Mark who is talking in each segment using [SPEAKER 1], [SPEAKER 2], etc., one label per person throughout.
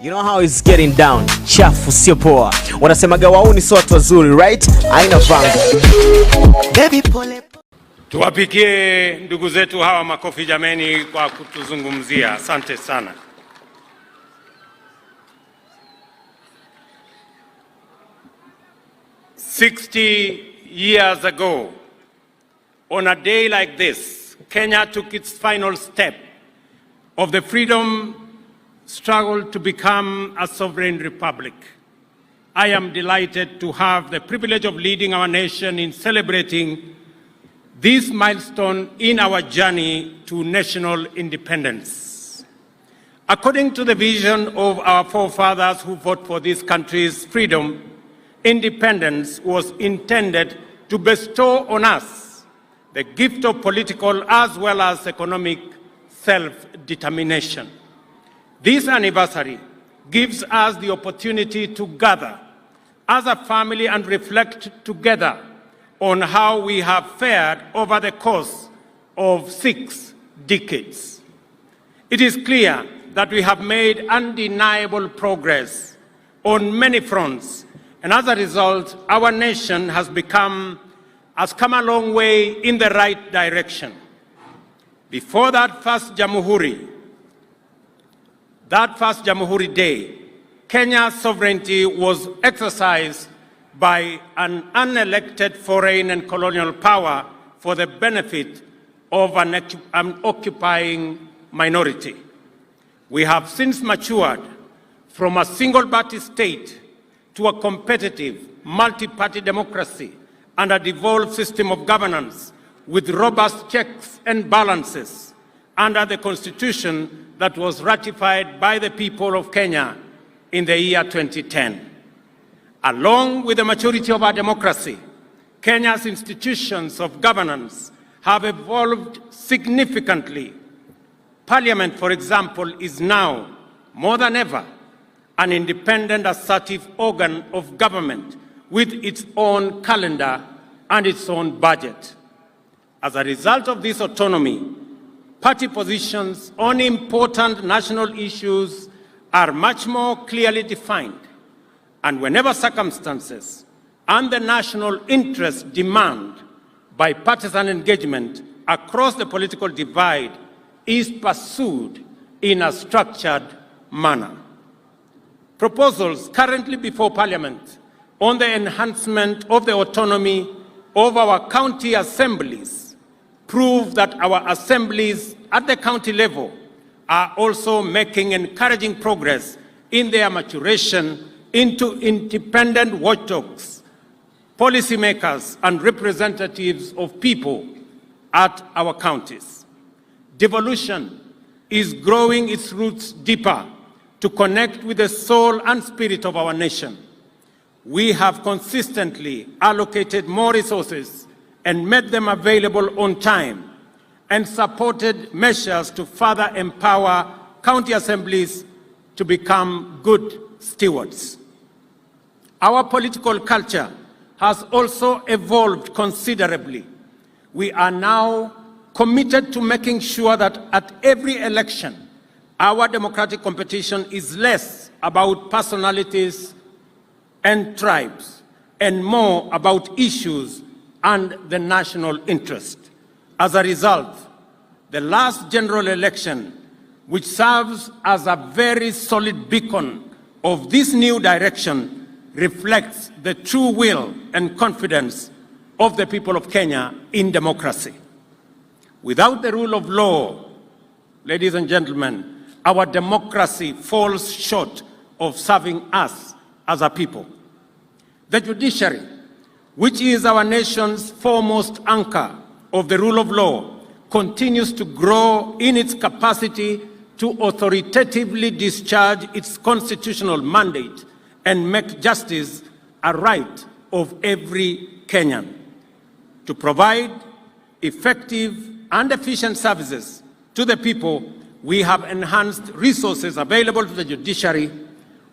[SPEAKER 1] You know how it's getting down. Chafu sio poa. Wanasemaga wauni sio watu wazuri, right? Haina vanga. Baby pole.
[SPEAKER 2] Tuwapigie ndugu zetu hawa makofi jameni kwa kutuzungumzia. Asante sana. "60 years ago, on a day like this, Kenya took its final step of the freedom struggle to become a sovereign republic. I am delighted to have the privilege of leading our nation in celebrating this milestone in our journey to national independence. According to the vision of our forefathers who fought for this country's freedom, independence was intended to bestow on us the gift of political as well as economic self-determination. This anniversary gives us the opportunity to gather as a family and reflect together on how we have fared over the course of 6 decades. It is clear that we have made undeniable progress on many fronts, and as a result, our nation has come a long way in the right direction. Before that first Jamhuri Day, Kenya's sovereignty was exercised by an unelected foreign and colonial power for the benefit of an occupying minority. We have since matured from a single-party state to a competitive, multi-party democracy and a devolved system of governance with robust checks and balances under the Constitution that was ratified by the people of Kenya in the year 2010. Along with the maturity of our democracy, Kenya's institutions of governance have evolved significantly. Parliament, for example, is now, more than ever, an independent, assertive organ of government with its own calendar and its own budget. As a result of this autonomy, party positions on important national issues are much more clearly defined, and whenever circumstances and the national interest demand, bipartisan engagement across the political divide is pursued in a structured manner. Proposals currently before Parliament on the enhancement of the autonomy of our county assemblies prove that our assemblies at the county level are also making encouraging progress in their maturation into independent watchdogs, policymakers, and representatives of people at our counties. Devolution is growing its roots deeper to connect with the soul and spirit of our nation. We have consistently allocated more resources and made them available on time, and supported measures to further empower county assemblies to become good stewards. Our political culture has also evolved considerably. We are now committed to making sure that at every election, our democratic competition is less about personalities and tribes and more about issues and the national interest. As a result, the last general election, which serves as a very solid beacon of this new direction, reflects the true will and confidence of the people of Kenya in democracy. Without the rule of law, ladies and gentlemen, our democracy falls short of serving us as a people. The judiciary, which is our nation's foremost anchor of the rule of law, continues to grow in its capacity to authoritatively discharge its constitutional mandate and make justice a right of every Kenyan. To provide effective and efficient services to the people, we have enhanced resources available to the judiciary,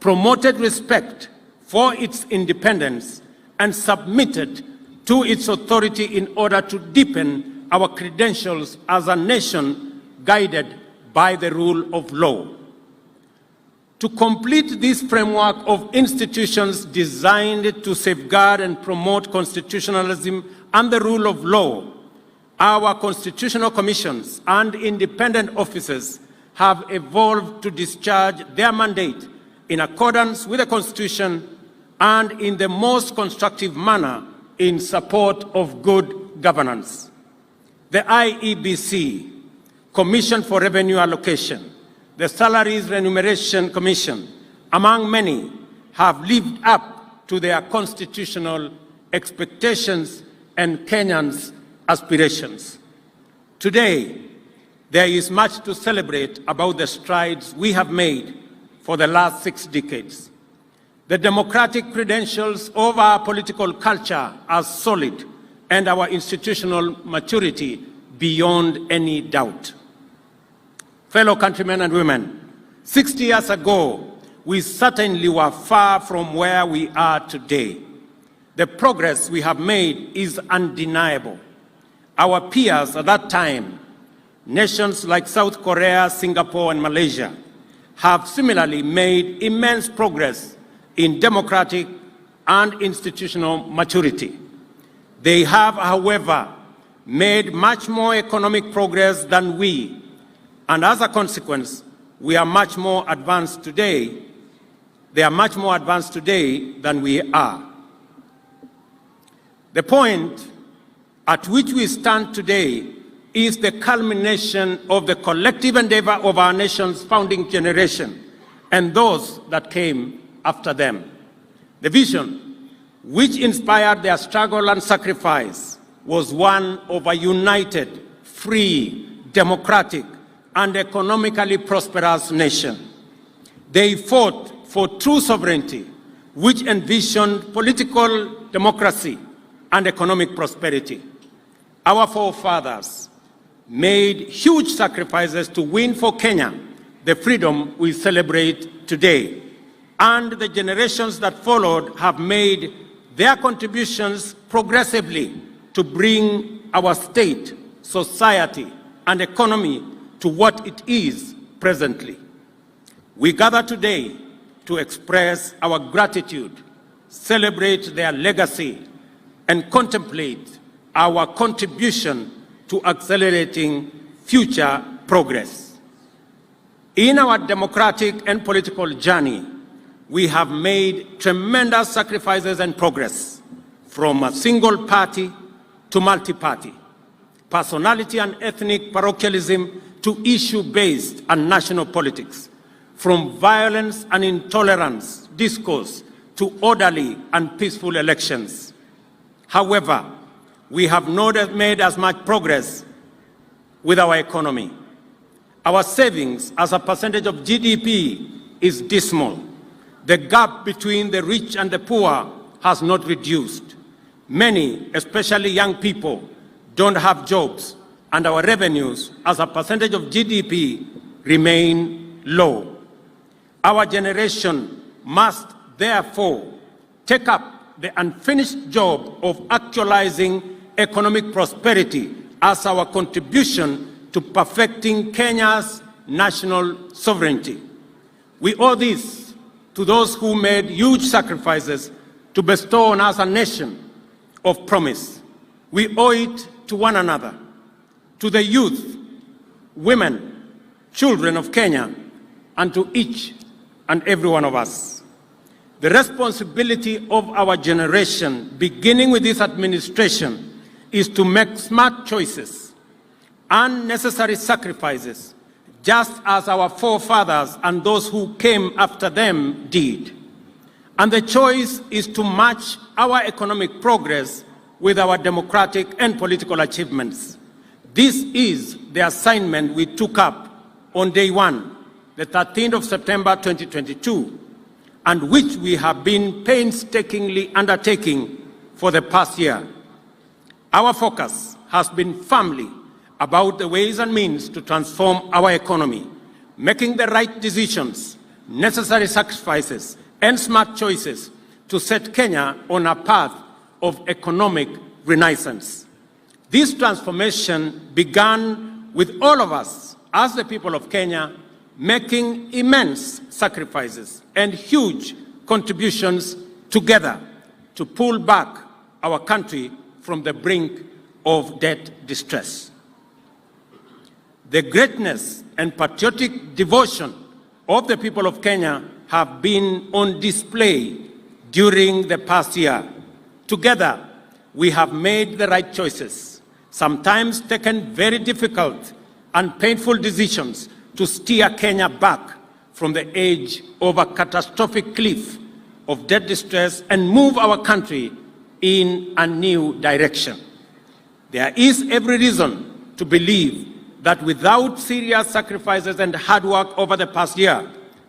[SPEAKER 2] promoted respect for its independence, and submitted to its authority in order to deepen our credentials as a nation guided by the rule of law. To complete this framework of institutions designed to safeguard and promote constitutionalism and the rule of law, our constitutional commissions and independent officers have evolved to discharge their mandate in accordance with the Constitution and in the most constructive manner in support of good governance. The IEBC, Commission for Revenue Allocation, the Salaries Remuneration Commission, among many, have lived up to their constitutional expectations and Kenyans' aspirations. Today, there is much to celebrate about the strides we have made for the last 6 decades. The democratic credentials of our political culture are solid and our institutional maturity beyond any doubt. Fellow countrymen and women, 60 years ago, we certainly were far from where we are today. The progress we have made is undeniable. Our peers at that time, nations like South Korea, Singapore, and Malaysia, have similarly made immense progress in democratic and institutional maturity. They have, however, made much more economic progress than we, and as a consequence, we are much more advanced today. They are much more advanced today than we are. The point at which we stand today is the culmination of the collective endeavor of our nation's founding generation and those that came after them. The vision, which inspired their struggle and sacrifice, was one of a united, free, democratic, and economically prosperous nation. They fought for true sovereignty, which envisioned political democracy and economic prosperity. Our forefathers made huge sacrifices to win for Kenya the freedom we celebrate today, and the generations that followed have made their contributions progressively to bring our state, society, and economy to what it is presently. We gather today to express our gratitude, celebrate their legacy, and contemplate our contribution to accelerating future progress. In our democratic and political journey, we have made tremendous sacrifices and progress, from a single party to multi-party, personality and ethnic parochialism to issue-based and national politics, from violence and intolerance discourse to orderly and peaceful elections. However, we have not made as much progress with our economy. Our savings as a percentage of GDP is dismal. The gap between the rich and the poor has not reduced. Many, especially young people, don't have jobs, and our revenues as a percentage of GDP remain low. Our generation must therefore take up the unfinished job of actualizing economic prosperity as our contribution to perfecting Kenya's national sovereignty. We owe this to those who made huge sacrifices to bestow on us a nation of promise. We owe it to one another, to the youth, women, children of Kenya, and to each and every one of us. The responsibility of our generation, beginning with this administration, is to make smart choices and necessary sacrifices, just as our forefathers and those who came after them did. And the choice is to match our economic progress with our democratic and political achievements. This is the assignment we took up on day one, the 13th of September 2022, and which we have been painstakingly undertaking for the past year. Our focus has been firmly about the ways and means to transform our economy, making the right decisions, necessary sacrifices, and smart choices to set Kenya on a path of economic renaissance. This transformation began with all of us, as the people of Kenya, making immense sacrifices and huge contributions together to pull back our country from the brink of debt distress. The greatness and patriotic devotion of the people of Kenya have been on display during the past year. Together, we have made the right choices, sometimes taken very difficult and painful decisions to steer Kenya back from the edge of a catastrophic cliff of debt distress and move our country in a new direction. There is every reason to believe that without serious sacrifices and hard work over the past year,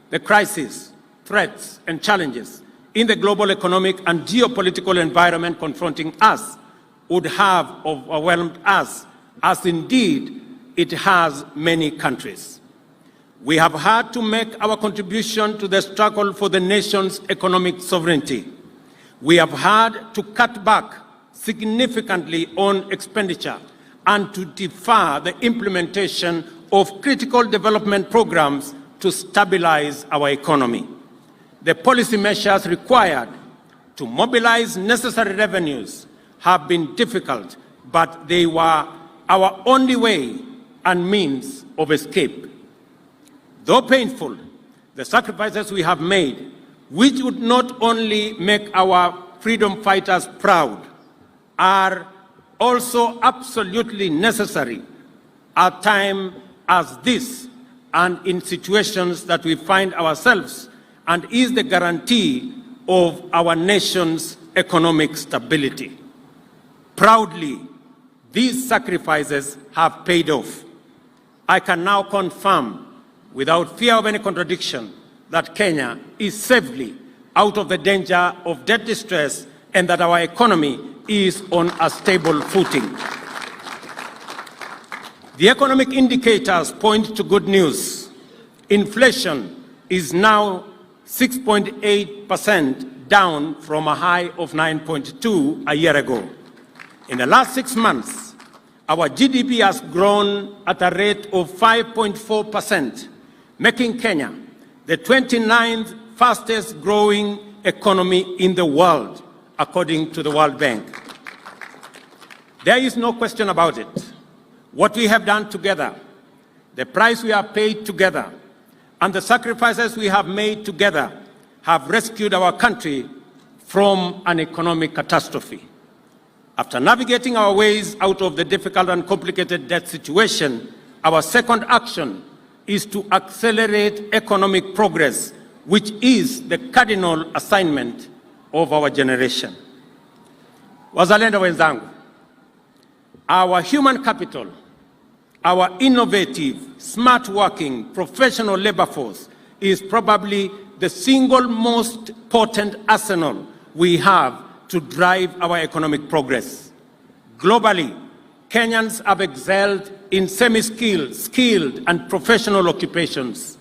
[SPEAKER 2] the crises, threats, and challenges in the global economic and geopolitical environment confronting us would have overwhelmed us, as indeed it has many countries. We have had to make our contribution to the struggle for the nation's economic sovereignty. We have had to cut back significantly on expenditure and to defer the implementation of critical development programs to stabilize our economy. The policy measures required to mobilize necessary revenues have been difficult, but they were our only way and means of escape. Though painful, the sacrifices we have made, which would not only make our freedom fighters proud, are also absolutely necessary at a time as this and in situations that we find ourselves, and is the guarantee of our nation's economic stability. Proudly, these sacrifices have paid off. I can now confirm, without fear of any contradiction, that Kenya is safely out of the danger of debt distress and that our economy is on a stable footing. The economic indicators point to good news. Inflation is now 6.8%, down from a high of 9.2% a year ago. In the last 6 months, our GDP has grown at a rate of 5.4%, making Kenya the 29th fastest growing economy in the world, according to the World Bank. There is no question about it. What we have done together, the price we have paid together, and the sacrifices we have made together have rescued our country from an economic catastrophe. After navigating our ways out of the difficult and complicated debt situation, our second action is to accelerate economic progress, which is the cardinal assignment of our generation. Wazalendo wenzangu, our human capital, our innovative, smart-working, professional labor force is probably the single most potent arsenal we have to drive our economic progress. Globally, Kenyans have excelled in semi-skilled, skilled, and professional occupations.